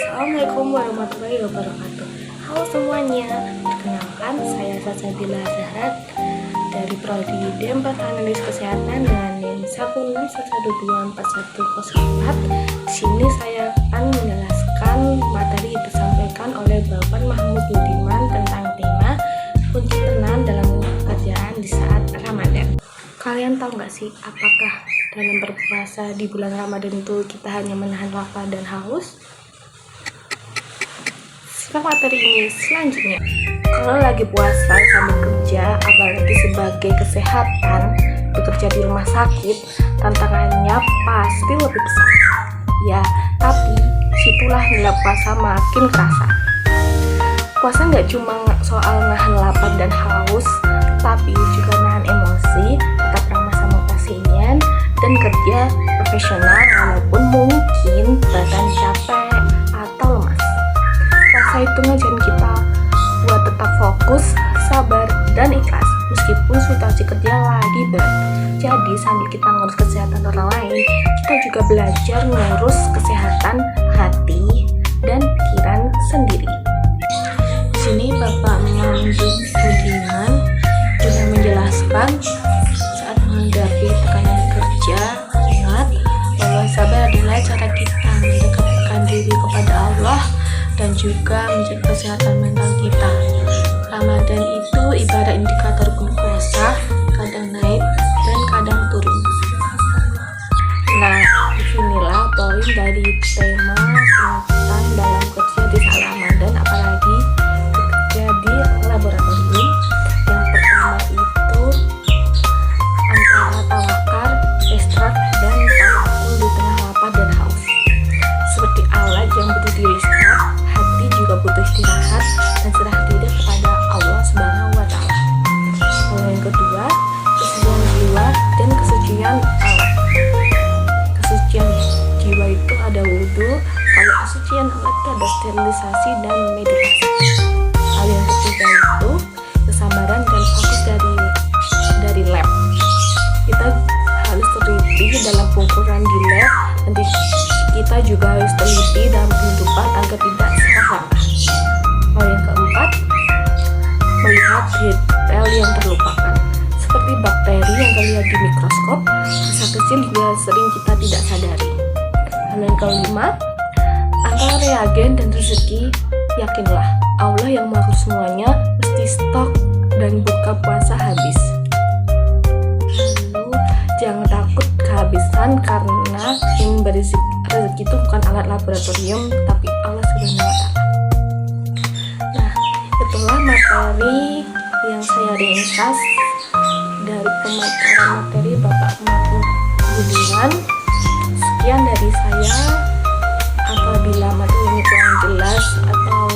Assalamualaikum warahmatullahi wabarakatuh. Halo semuanya, perkenalkan saya Sasabila Zahrat dari Prodi D4 Analis Kesehatan dengan NIM 161124104. Di sini saya akan menjelaskan materi yang disampaikan oleh Bapak Mahmud Budiman tentang tema kunci tenang dalam pekerjaan di saat Ramadan. Kalian tahu nggak sih, apakah dalam berpuasa di bulan Ramadan itu kita hanya menahan lapar dan haus? Simak materi ini selanjutnya. Kalau lagi puasa sambil kerja, apalagi sebagai kesehatan, bekerja di rumah sakit, tantangannya pasti lebih besar. Ya, tapi situlah nilai puasa makin kerasa. Puasa nggak cuma soal nahan lapar dan haus, tapi juga nahan emosi, tetap ramah sama pasien, dan kerja profesional walaupun mungkin badan capek atau lemas. Puasa itu ngajarin kita buat tetap fokus, sabar, dan ikhlas meskipun situasi kerja lagi berat. Jadi sambil kita ngurus kesehatan orang lain, kita juga belajar ngurus kesehatan hati dan pikiran sendiri. Di sini Bapak Mahmud Budiman juga menjelaskan saat menghadapi tekanan kerja, ingat bahwa sabar adalah cara kita mendekatkan diri kepada Allah dan juga menjaga kesehatan mental kita. Ramadan itu ibarat indikator glukosa, kadang naik dan kadang turun. Nah, disinilah poin dari tema kesehatan dalam kerja di saat Ramadan, apalagi bekerja di laboratorium. Yang pertama itu antara tawakal, ekstrak, dan tawakul di tengah lapar dan haus. Seperti alat yang butuh di-restart, hati juga butuh istirahat dan serah diri kepada Allah Subhanahu wa Ta'ala. Lalu yang kedua, kesucian jiwa dan kesucian alat. Kesucian jiwa itu ada wudhu, kalau kesucian alat itu ada sterilisasi dan meditasi. Lalu yang ketiga itu kesabaran dan fokus dari lab. Kita harus teliti dalam pengukuran di lab, nanti kita juga harus teliti dalam kehidupan agar tidak salah langkah. Lalu yang keempat, melihat detail yang terlupakan, seperti bakteri yang terlihat di mikroskop, bisa kecil hingga sering kita tidak sadari. Lalu yang kelima, antara reagen dan rezeki, yakinlah Allah yang mengatur semuanya mesti stok dan buka puasa habis. Lalu jangan takut kehabisan, karena yang berisi rezeki itu bukan alat laboratorium, tapi Allah Subhanahu wa Ta'ala. Nah, itulah materi yang saya ringkas dari pemaparan materi Bapak Mahmud Budiman. Sekian dari saya. Apabila materi ini kurang jelas atau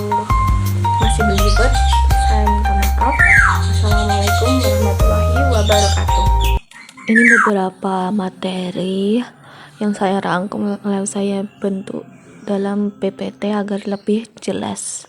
masih belibet, saya minta maaf. Assalamualaikum warahmatullahi wabarakatuh. Ini beberapa materi yang saya rangkum, lalu saya bentuk dalam PPT agar lebih jelas.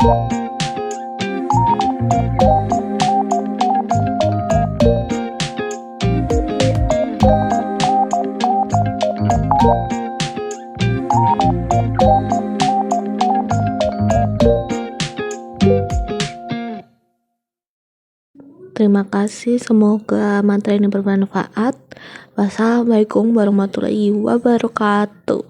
Terima kasih, semoga materi ini bermanfaat. Wassalamualaikum warahmatullahi wabarakatuh.